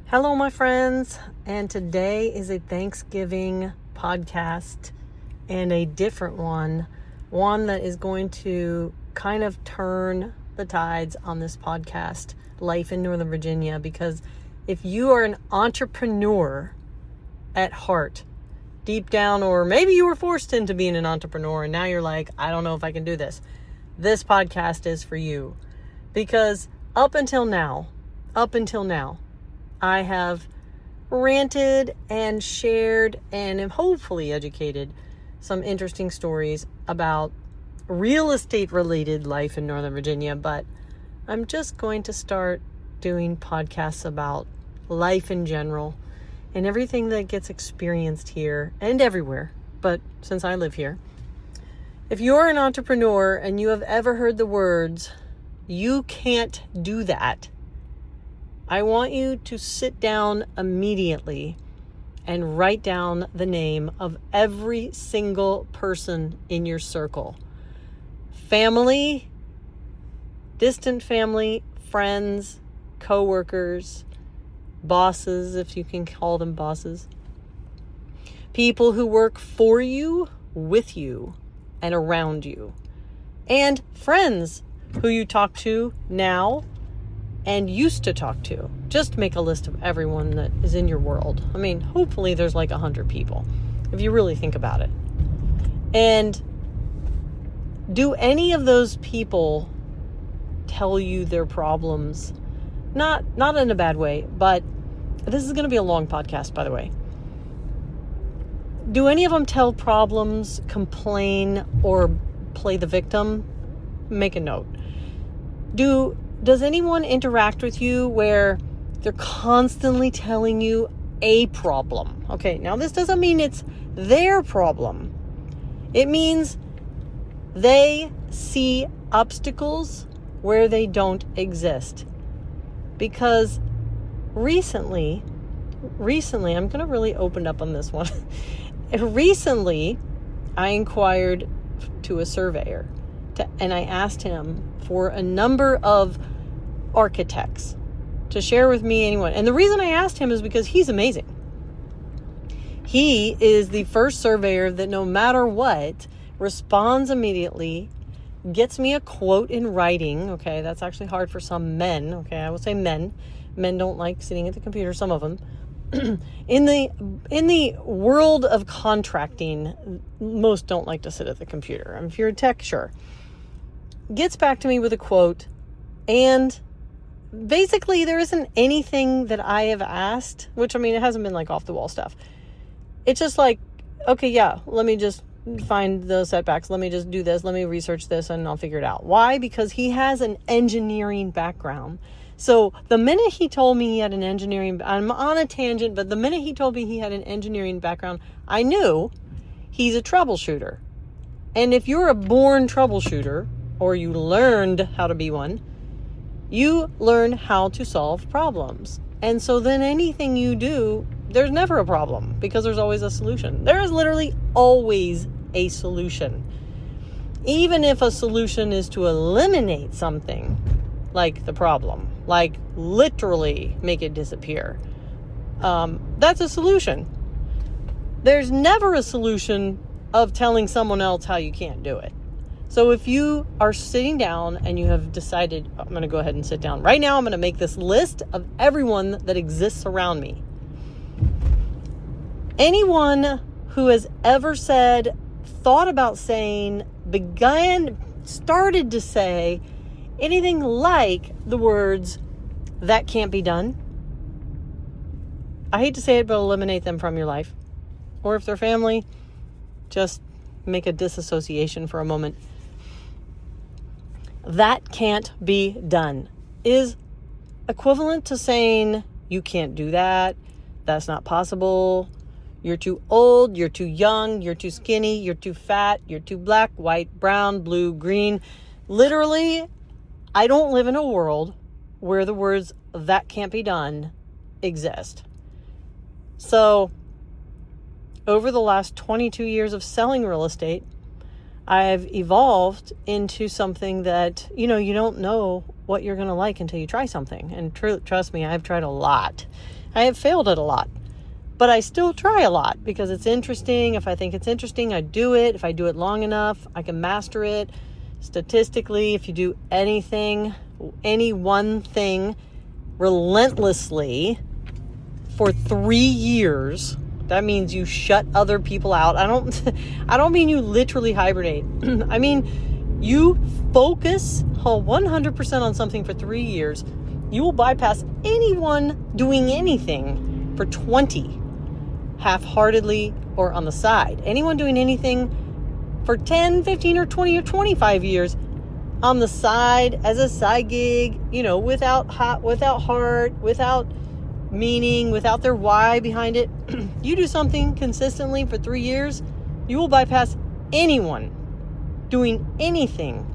Hello, my friends, and today is a Thanksgiving podcast and a different one that is going to kind of turn the tides on this podcast, Life in Northern Virginia, because if you are an entrepreneur at heart, deep down, or maybe you were forced into being an entrepreneur and now you're like, I don't know if I can do this podcast is for you. Because up until now, I have ranted and shared and have hopefully educated some interesting stories about real estate related life in Northern Virginia, but I'm just going to start doing podcasts about life in general and everything that gets experienced here and everywhere, but since I live here. If you're an entrepreneur and you have ever heard the words, "You can't do that," I want you to sit down immediately and write down the name of every single person in your circle. Family, distant family, friends, coworkers, bosses, if you can call them bosses. People who work for you, with you, and around you. And friends who you talk to now and used to talk to. Just make a list of everyone that is in your world. I mean, hopefully there's like 100 people, if you really think about it. And do any of those people tell you their problems? Not in a bad way, but this is going to be a long podcast, by the way. Do any of them tell problems, complain, or play the victim? Make a note. Does anyone interact with you where they're constantly telling you a problem? Okay, now this doesn't mean it's their problem. It means they see obstacles where they don't exist. Because recently, I'm going to really open up on this one. Recently, I inquired to a surveyor and I asked him for a number of architects to share with me anyone. And the reason I asked him is because he's amazing. He is the first surveyor that no matter what responds immediately, gets me a quote in writing. Okay, that's actually hard for some men. Okay, I will say men. Men don't like sitting at the computer, some of them. In the world of contracting, most don't like to sit at the computer. I mean, if you're a tech, sure. Gets back to me with a quote, and basically there isn't anything that I have asked, which, I mean, it hasn't been like off the wall stuff. It's just like, okay, yeah, let me just find the setbacks. Let me just do this. Let me research this and I'll figure it out. Why? Because he has an engineering background. So the minute he told me he had an engineering, I'm on a tangent, but the minute he told me he had an engineering background, I knew he's a troubleshooter. And if you're a born troubleshooter, or you learned how to be one, you learn how to solve problems. And so then anything you do, there's never a problem because there's always a solution. There is literally always a solution. Even if a solution is to eliminate something, like the problem, like literally make it disappear, that's a solution. There's never a solution of telling someone else how you can't do it. So if you are sitting down and you have decided, I'm going to go ahead and sit down right now, I'm going to make this list of everyone that exists around me. Anyone who has ever said, thought about saying, started to say anything like the words, "that can't be done." I hate to say it, but eliminate them from your life. Or if they're family, just make a disassociation for a moment. "That can't be done" is equivalent to saying, "you can't do that, that's not possible, you're too old, you're too young, you're too skinny, you're too fat, you're too black, white, brown, blue, green." Literally, I don't live in a world where the words "that can't be done" exist. So, over the last 22 years of selling real estate, I've evolved into something that, you don't know what you're going to like until you try something. And trust me, I've tried a lot. I have failed at a lot, but I still try a lot because it's interesting. If I think it's interesting, I do it. If I do it long enough, I can master it. Statistically, if you do any one thing relentlessly for 3 years, that means you shut other people out. I don't mean you literally hibernate. I mean, you focus 100% on something for 3 years. You will bypass anyone doing anything for 20, half-heartedly or on the side. Anyone doing anything for 10, 15, or 20, or 25 years on the side as a side gig, without heart, without meaning, without their why behind it. You do something consistently for 3 years, you will bypass anyone doing anything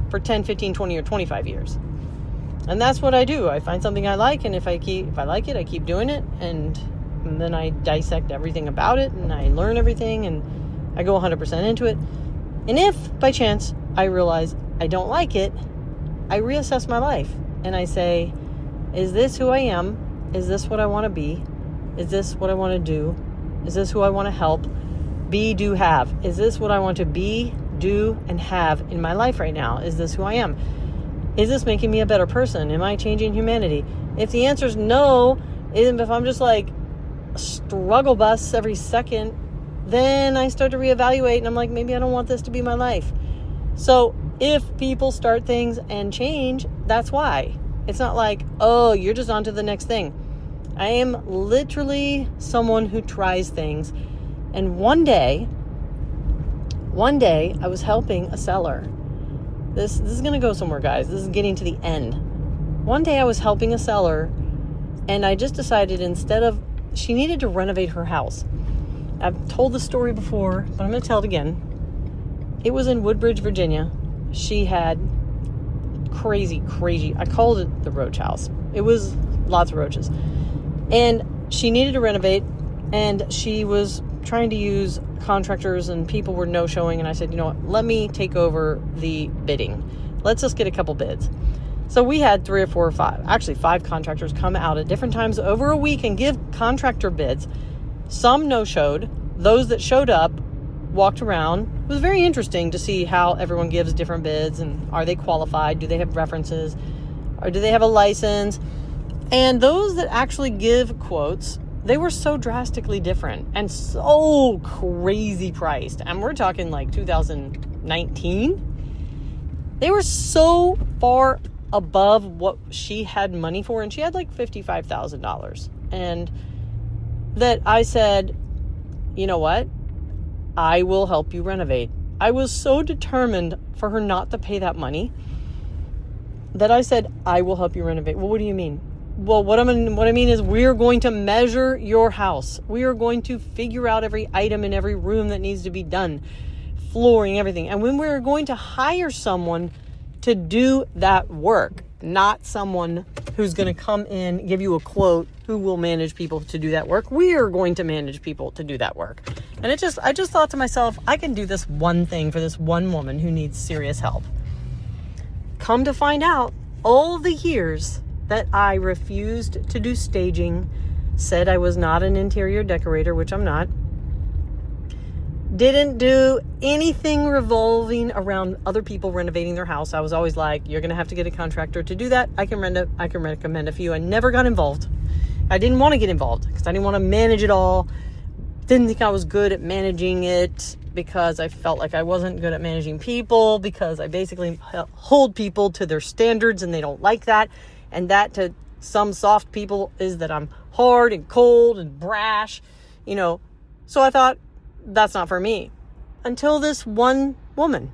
for 10, 15, 20, or 25 years. And that's what I do. I find something I like, and if I like it, I keep doing it, and then I dissect everything about it, and I learn everything, and I go 100% into it. And if by chance I realize I don't like it, I reassess my life and I say, is this who I am? Is this what I want to be? Is this what I want to do? Is this who I want to help? Be, do, have. Is this what I want to be, do, and have in my life right now? Is this who I am? Is this making me a better person? Am I changing humanity? If the answer is no, if I'm just like struggle bus every second, then I start to reevaluate and I'm like, maybe I don't want this to be my life. So if people start things and change, that's why. It's not like, oh, you're just on to the next thing. I am literally someone who tries things. And one day I was helping a seller. This is going to go somewhere, guys. This is getting to the end. One day I was helping a seller, and I just decided she needed to renovate her house. I've told the story before, but I'm going to tell it again. It was in Woodbridge, Virginia. She had crazy, I called it the roach house. It was lots of roaches. And she needed to renovate, and she was trying to use contractors, and people were no-showing, and I said, you know what, let me take over the bidding. Let's just get a couple bids. So we had 3 or 4 or 5, actually 5 contractors come out at different times over a week and give contractor bids. Some no-showed. Those that showed up walked around. It was very interesting to see how everyone gives different bids, and are they qualified? Do they have references? Or do they have a license? And those that actually give quotes, they were so drastically different and so crazy priced. And we're talking like 2019. They were so far above what she had money for, and she had like $55,000. And that I said, you know what? I will help you renovate. I was so determined for her not to pay that money that I said, I will help you renovate. Well, what do you mean? Well, what I mean is we're going to measure your house. We are going to figure out every item in every room that needs to be done, flooring, everything. And when we're going to hire someone to do that work, not someone who's going to come in, give you a quote, who will manage people to do that work. We are going to manage people to do that work. And I just thought to myself, I can do this one thing for this one woman who needs serious help. Come to find out, all the years that I refused to do staging, said I was not an interior decorator, which I'm not, didn't do anything revolving around other people renovating their house. I was always like, you're going to have to get a contractor to do that. I can recommend a few. I never got involved. I didn't want to get involved because I didn't want to manage it all. Didn't think I was good at managing it because I felt like I wasn't good at managing people, because I basically hold people to their standards and they don't like that. And that to some soft people is that I'm hard and cold and brash, So I thought, that's not for me. Until this one woman.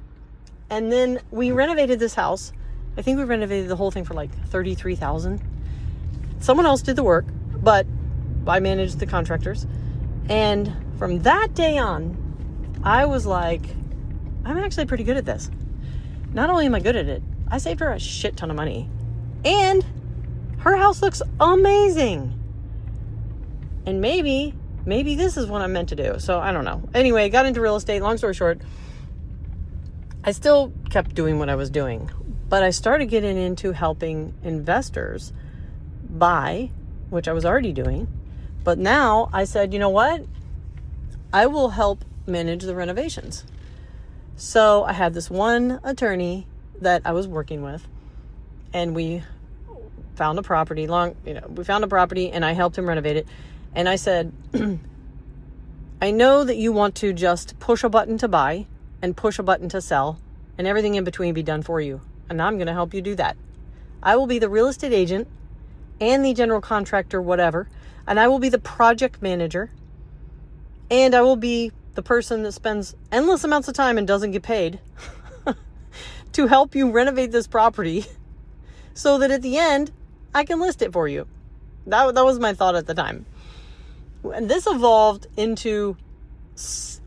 And then we renovated this house. I think we renovated the whole thing for like $33,000. Someone else did the work, but I managed the contractors. And from that day on, I was like, I'm actually pretty good at this. Not only am I good at it, I saved her a shit ton of money. And her house looks amazing. And maybe this is what I'm meant to do. So I don't know. Anyway, got into real estate. Long story short, I still kept doing what I was doing, but I started getting into helping investors buy, which I was already doing. But now I said, you know what? I will help manage the renovations. So I had this one attorney that I was working with, and we found a property and I helped him renovate it. And I said, I know that you want to just push a button to buy and push a button to sell, and everything in between be done for you. And I'm going to help you do that. I will be the real estate agent and the general contractor, whatever. And I will be the project manager. And I will be the person that spends endless amounts of time and doesn't get paid to help you renovate this property so that at the end, I can list it for you. That was my thought at the time. And this evolved into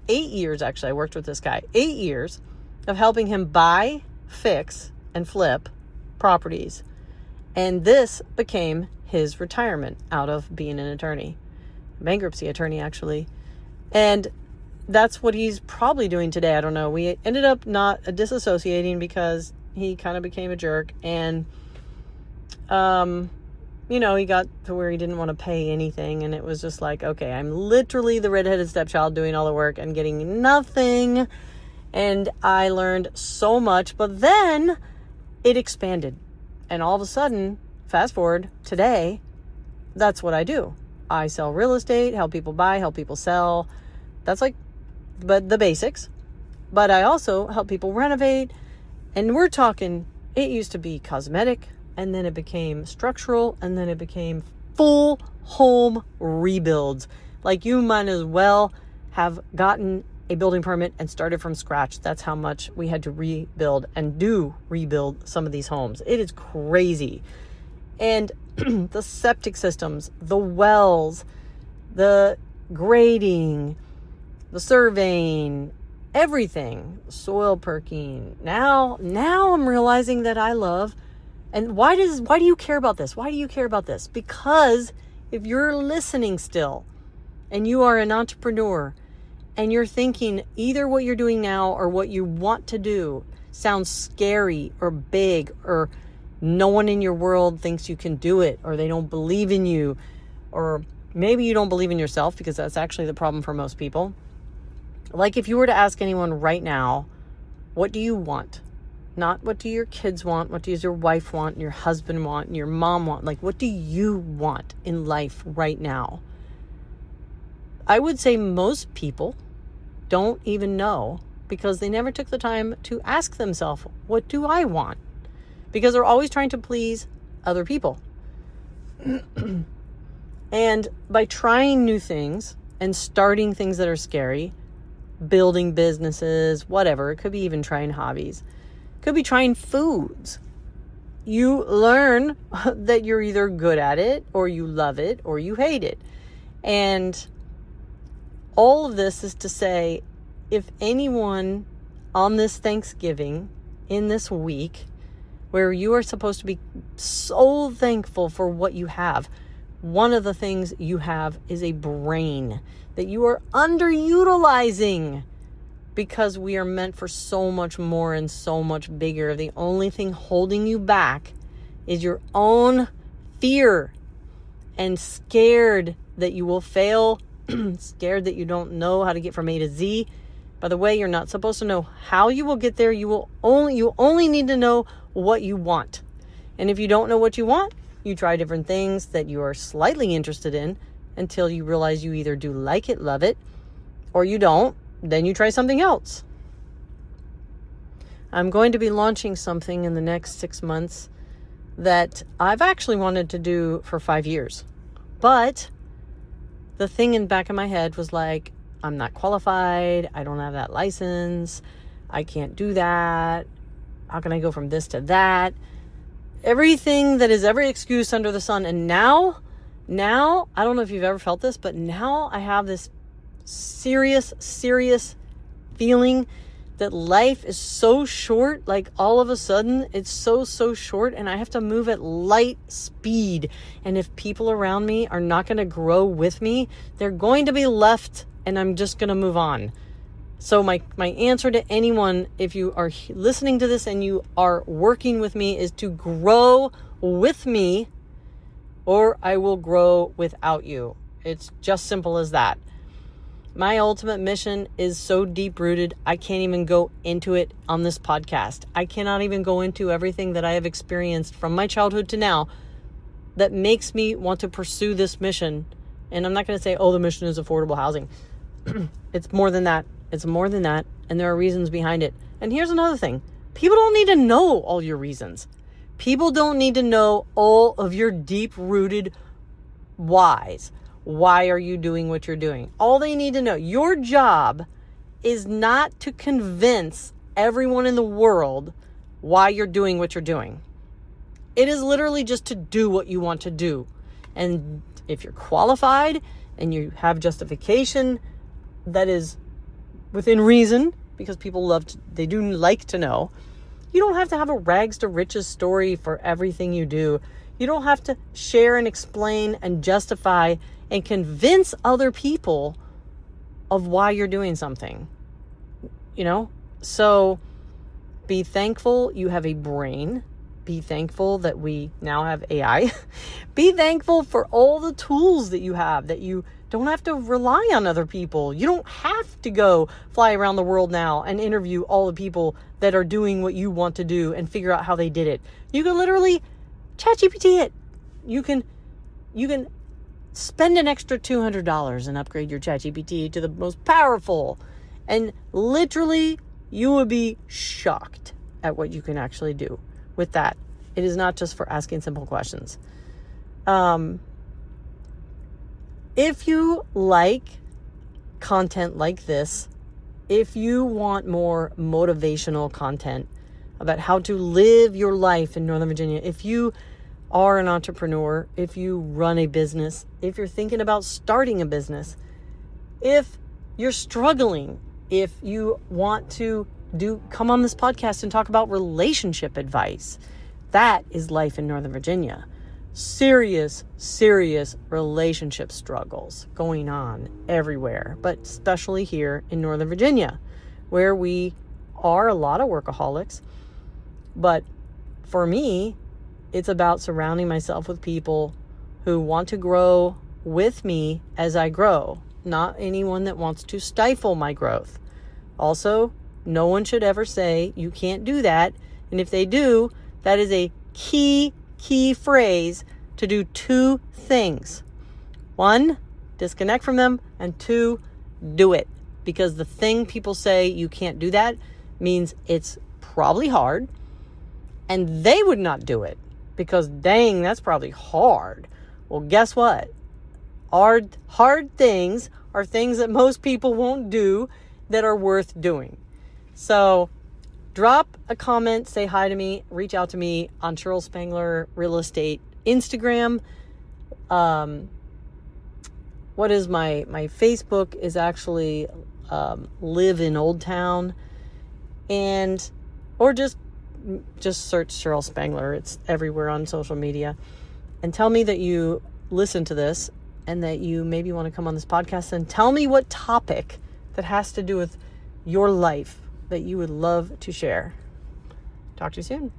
8 years, actually. I worked with this guy. 8 years of helping him buy, fix, and flip properties. And this became his retirement out of being an attorney. Bankruptcy attorney, actually. And that's what he's probably doing today. I don't know. We ended up not disassociating because he kind of became a jerk. And, he got to where he didn't want to pay anything. And it was just like, okay, I'm literally the redheaded stepchild doing all the work and getting nothing. And I learned so much. But then it expanded. And all of a sudden, fast forward today, that's what I do. I sell real estate, help people buy, help people sell. That's but the basics. But I also help people renovate. And we're talking, it used to be cosmetic, and then it became structural, and then it became full home rebuilds. Like, you might as well have gotten a building permit and started from scratch. That's how much we had to rebuild some of these homes. It is crazy. And the septic systems, the wells, the grading, the surveying, everything, soil perking. Now I'm realizing that I love, and why do you care about this? Why do you care about this? Because if you're listening still and you are an entrepreneur and you're thinking either what you're doing now or what you want to do sounds scary or big, or no one in your world thinks you can do it, or they don't believe in you, or maybe you don't believe in yourself, because that's actually the problem for most people. Like, if you were to ask anyone right now, what do you want? Not what do your kids want, what does your wife want, and your husband want, and your mom want? Like, what do you want in life right now? I would say most people don't even know, because they never took the time to ask themselves, what do I want? Because they're always trying to please other people. And by trying new things and starting things that are scary, building businesses, whatever, it could be even trying hobbies, could be trying foods, you learn that you're either good at it, or you love it, or you hate it. And all of this is to say, if anyone on this Thanksgiving, in this week, where you are supposed to be so thankful for what you have, one of the things you have is a brain that you are underutilizing, because we are meant for so much more and so much bigger. The only thing holding you back is your own fear and scared that you will fail, scared that you don't know how to get from A to Z. By the way, you're not supposed to know how you will get there. You only need to know what you want. And if you don't know what you want, you try different things that you are slightly interested in until you realize you either do like it, love it, or you don't. Then you try something else. I'm going to be launching something in the next 6 months that I've actually wanted to do for 5 years. But the thing in the back of my head was like, I'm not qualified. I don't have that license. I can't do that. How can I go from this to that? Everything that is every excuse under the sun. And now, I don't know if you've ever felt this, but now I have this serious feeling that life is so short. Like, all of a sudden it's so short, and I have to move at light speed. And if people around me are not going to grow with me, they're going to be left, and I'm just going to move on. So my answer to anyone, if you are listening to this and you are working with me, is to grow with me, or I will grow without you. It's just simple as that. My ultimate mission is so deep rooted, I can't even go into it on this podcast. I cannot even go into everything that I have experienced from my childhood to now that makes me want to pursue this mission. And I'm not going to say, oh, the mission is affordable housing. It's more than that. It's more than that. And there are reasons behind it. And here's another thing. People don't need to know all your reasons. People don't need to know all of your deep-rooted whys. Why are you doing what you're doing? All they need to know, your job is not to convince everyone in the world why you're doing what you're doing. It is literally just to do what you want to do. And if you're qualified and you have justification that is within reason, because people they do like to know, you don't have to have a rags to riches story for everything you do. You don't have to share and explain and justify and convince other people of why you're doing something. So be thankful you have a brain. Be thankful that we now have AI. Be thankful for all the tools that you have, that you don't have to rely on other people. You don't have to go fly around the world now and interview all the people that are doing what you want to do and figure out how they did it. You can literally ChatGPT it. You can spend an extra $200 and upgrade your ChatGPT to the most powerful. And literally, you will be shocked at what you can actually do with that. It is not just for asking simple questions. If you like content like this, if you want more motivational content about how to live your life in Northern Virginia, if you are an entrepreneur, if you run a business, if you're thinking about starting a business, if you're struggling, if you want to come on this podcast and talk about relationship advice, that is life in Northern Virginia. Serious relationship struggles going on everywhere, but especially here in Northern Virginia, where we are a lot of workaholics. But for me, it's about surrounding myself with people who want to grow with me as I grow, not anyone that wants to stifle my growth. Also, no one should ever say you can't do that. And if they do, that is a key phrase to do two things. One, disconnect from them, and two, do it. Because the thing people say you can't do that means it's probably hard, and they would not do it because dang, that's probably hard. Well, guess what? Hard things are things that most people won't do that are worth doing. So drop a comment, say hi to me, reach out to me on Cheryl Spangler Real Estate Instagram. What is my Facebook is actually Live in Old Town, or just search Cheryl Spangler. It's everywhere on social media. And tell me that you listen to this and that you maybe want to come on this podcast and tell me what topic that has to do with your life that you would love to share. Talk to you soon.